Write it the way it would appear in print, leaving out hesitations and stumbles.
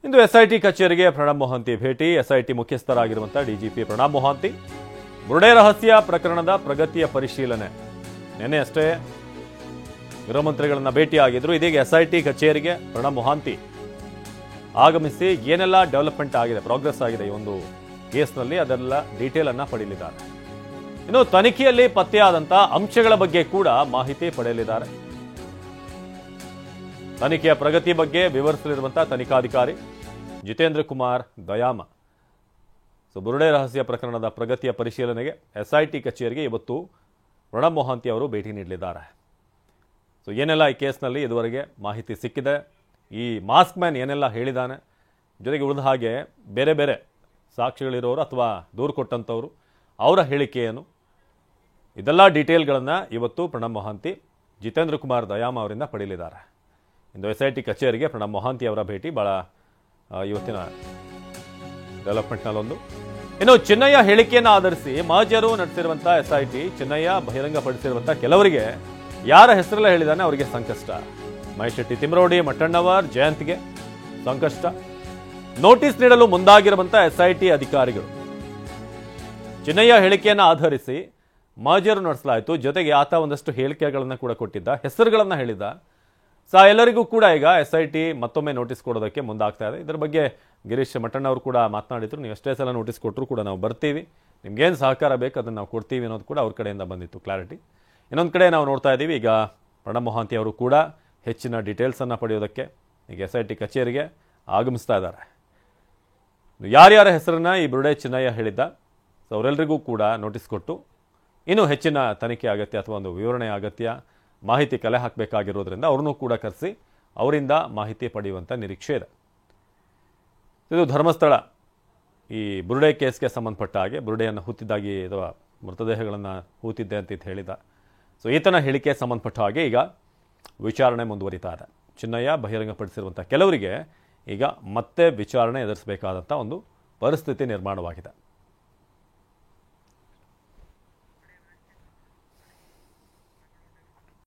ಇಂದು SIT ಕಚೇರಿಗೆ ಪ್ರಣಬ್ ಮೊಹಾಂತಿ ಭೇಟಿ. SIT ಮುಖ್ಯಸ್ಥರಾಗಿರುವಂತಹ DGP Pranab Mohanty ಬುರುಡೆ ರಹಸ್ಯ ಪ್ರಕರಣದ ಪ್ರಗತಿಯ ಪರಿಶೀಲನೆ. ನಿನ್ನೆ ಅಷ್ಟೇ ಗೃಹ ಮಂತ್ರಿಗಳನ್ನ ಭೇಟಿಯಾಗಿದ್ರು. ಇದೀಗ ಎಸ್ಐಟಿ ಕಚೇರಿಗೆ ಪ್ರಣಬ್ ಮೊಹಾಂತಿ ಆಗಮಿಸಿ ಏನೆಲ್ಲ ಡೆವಲಪ್ಮೆಂಟ್ ಆಗಿದೆ, ಪ್ರೋಗ್ರೆಸ್ ಆಗಿದೆ ಈ ಒಂದು ಕೇಸ್ನಲ್ಲಿ, ಅದೆಲ್ಲ ಡೀಟೇಲ್ ಅನ್ನ ಪಡೆಯಲಿದ್ದಾರೆ. ಇನ್ನು ತನಿಖೆಯಲ್ಲಿ ಪತ್ತೆಯಾದಂತಹ ಅಂಶಗಳ ಬಗ್ಗೆ ಕೂಡ ಮಾಹಿತಿ ಪಡೆಯಲಿದ್ದಾರೆ. ತನಿಖೆಯ ಪ್ರಗತಿ ಬಗ್ಗೆ ವಿವರಿಸಲಿರುವಂತಹ ತನಿಖಾಧಿಕಾರಿ ಜಿತೇಂದ್ರ ಕುಮಾರ್ ದಯಾಮ. ಬುರುಡೆ ರಹಸ್ಯ ಪ್ರಕರಣದ ಪ್ರಗತಿಯ ಪರಿಶೀಲನೆಗೆ ಎಸ್ಐಟಿ ಕಚೇರಿಗೆ ಇವತ್ತು ಪ್ರಣಬ್ ಮೊಹಾಂತಿ ಅವರು ಭೇಟಿ ನೀಡಲಿದ್ದಾರೆ. ಏನೆಲ್ಲ ಈ ಕೇಸ್ನಲ್ಲಿ ಇದುವರೆಗೆ ಮಾಹಿತಿ ಸಿಕ್ಕಿದೆ, ಈ ಮಾಸ್ಕ್ ಮ್ಯಾನ್ ಏನೆಲ್ಲ ಹೇಳಿದ್ದಾನೆ, ಜೊತೆಗೆ ಉಳಿದ ಹಾಗೆ ಬೇರೆ ಬೇರೆ ಸಾಕ್ಷಿಗಳಿರೋರು ಅಥವಾ ದೂರು ಕೊಟ್ಟಂಥವ್ರು ಅವರ ಹೇಳಿಕೆಯನ್ನು, ಇದೆಲ್ಲ ಡೀಟೇಲ್ಗಳನ್ನು ಇವತ್ತು ಪ್ರಣಬ್ ಮೊಹಾಂತಿ ಜಿತೇಂದ್ರ ಕುಮಾರ್ ದಯಾಮ ಅವರಿಂದ ಪಡೆಯಲಿದ್ದಾರೆ. ಇಂದು ಎಸ್ಐಟಿ ಕಚೇರಿಗೆ ಪ್ರಣಬ್ ಮೊಹಾಂತಿ ಅವರ ಭೇಟಿ ಬಹಳ ಇವತ್ತಿನ ಡೆವಲಪ್ಮೆಂಟ್ನಲ್ಲೊಂದು. ಇನ್ನು ಚಿನ್ನಯ್ಯ ಹೇಳಿಕೆಯನ್ನು ಆಧರಿಸಿ ಮಹಜರು ನಡೆಸಿರುವಂತಹ ಎಸ್ಐಟಿ ಚಿನ್ನಯ್ಯ ಬಹಿರಂಗಪಡಿಸಿರುವಂತಹ ಕೆಲವರಿಗೆ ಯಾರ ಹೆಸರೆಲ್ಲ ಹೇಳಿದಾನೆ ಅವರಿಗೆ ಸಂಕಷ್ಟ. ಮಹೇಶ್ ಶೆಟ್ಟಿ ತಿಮ್ರೋಡಿ, ಮಟ್ಟಣ್ಣವರ್, ಜಯಂತ್ಗೆ ಸಂಕಷ್ಟ. ನೋಟಿಸ್ ನೀಡಲು ಮುಂದಾಗಿರುವಂತಹ ಎಸ್ಐಟಿ ಅಧಿಕಾರಿಗಳು ಚಿನ್ನಯ್ಯ ಹೇಳಿಕೆಯನ್ನು ಆಧರಿಸಿ ಮಹಜರು ನಡೆಸಲಾಯಿತು. ಜೊತೆಗೆ ಆತ ಒಂದಷ್ಟು ಹೇಳಿಕೆಗಳನ್ನು ಕೂಡ ಕೊಟ್ಟಿದ್ದ, ಹೆಸರುಗಳನ್ನು ಹೇಳಿದ್ದ. ಎಲ್ಲರಿಗೂ ಕೂಡ ಈಗ ಎಸ್ಐಟಿ ಮತ್ತೊಮ್ಮೆ ನೋಟಿಸ್ ಕೊಡೋದಕ್ಕೆ ಮುಂದಾಗ್ತಾ ಇದೆ. ಇದರ ಬಗ್ಗೆ ಗಿರೀಶ್ ಮಟ್ಟಣ್ಣವರು ಕೂಡ ಮಾತನಾಡಿದ್ರು. ನೀವು ಎಷ್ಟೇ ಸಲ ನೋಟಿಸ್ ಕೊಟ್ಟರು ಕೂಡ ನಾವು ಬರ್ತೀವಿ, ನಿಮ್ಗೇನು ಸಹಕಾರ ಬೇಕು ಅದನ್ನು ನಾವು ಕೊಡ್ತೀವಿ ಅನ್ನೋದು ಕೂಡ ಅವ್ರ ಕಡೆಯಿಂದ ಬಂದಿತ್ತು ಕ್ಲಾರಿಟಿ. ಇನ್ನೊಂದು ಕಡೆ ನಾವು ನೋಡ್ತಾ ಇದ್ದೀವಿ, ಈಗ ಪ್ರಣಬ್ ಮೊಹಾಂತಿ ಅವರು ಕೂಡ ಹೆಚ್ಚಿನ ಡೀಟೇಲ್ಸನ್ನು ಪಡೆಯೋದಕ್ಕೆ ಈಗ ಎಸ್ಐಟಿ ಕಚೇರಿಗೆ ಆಗಮಿಸ್ತಾ ಇದ್ದಾರೆ. ಯಾರ್ಯಾರ ಹೆಸರನ್ನ ಈ ಬುರುಡೆ ಚಿನ್ನಯ್ಯ ಹೇಳಿದ್ದ, ಅವರೆಲ್ಲರಿಗೂ ಕೂಡ ನೋಟಿಸ್ ಕೊಟ್ಟು ಇನ್ನೂ ಹೆಚ್ಚಿನ ತನಿಖೆ ಅಗತ್ಯ ಅಥವಾ ಒಂದು ವಿವರಣೆ ಅಗತ್ಯ, ಮಾಹಿತಿ ಕಲೆ ಹಾಕಬೇಕಾಗಿರೋದ್ರಿಂದ ಅವ್ರನ್ನೂ ಕೂಡ ಕರೆಸಿ ಅವರಿಂದ ಮಾಹಿತಿ ಪಡೆಯುವಂಥ ನಿರೀಕ್ಷೆ ಇದೆ. ಇದು ಧರ್ಮಸ್ಥಳ ಈ ಬುರುಡೆ ಕೇಸ್ಗೆ ಸಂಬಂಧಪಟ್ಟ ಹಾಗೆ ಬುರುಡೆಯನ್ನು ಹೂತಿದ್ದಾಗಿ ಅಥವಾ ಮೃತದೇಹಗಳನ್ನು ಹೂತಿದ್ದೆ ಅಂತ ಹೇಳಿದ. ಈತನ ಹೇಳಿಕೆ ಸಂಬಂಧಪಟ್ಟ ಹಾಗೆ ಈಗ ವಿಚಾರಣೆ ಮುಂದುವರಿತಾ ಇದೆ. ಚಿನ್ನಯ್ಯ ಬಹಿರಂಗಪಡಿಸಿರುವಂಥ ಕೆಲವರಿಗೆ ಈಗ ಮತ್ತೆ ವಿಚಾರಣೆ ಎದುರಿಸಬೇಕಾದಂಥ ಒಂದು ಪರಿಸ್ಥಿತಿ ನಿರ್ಮಾಣವಾಗಿದೆ.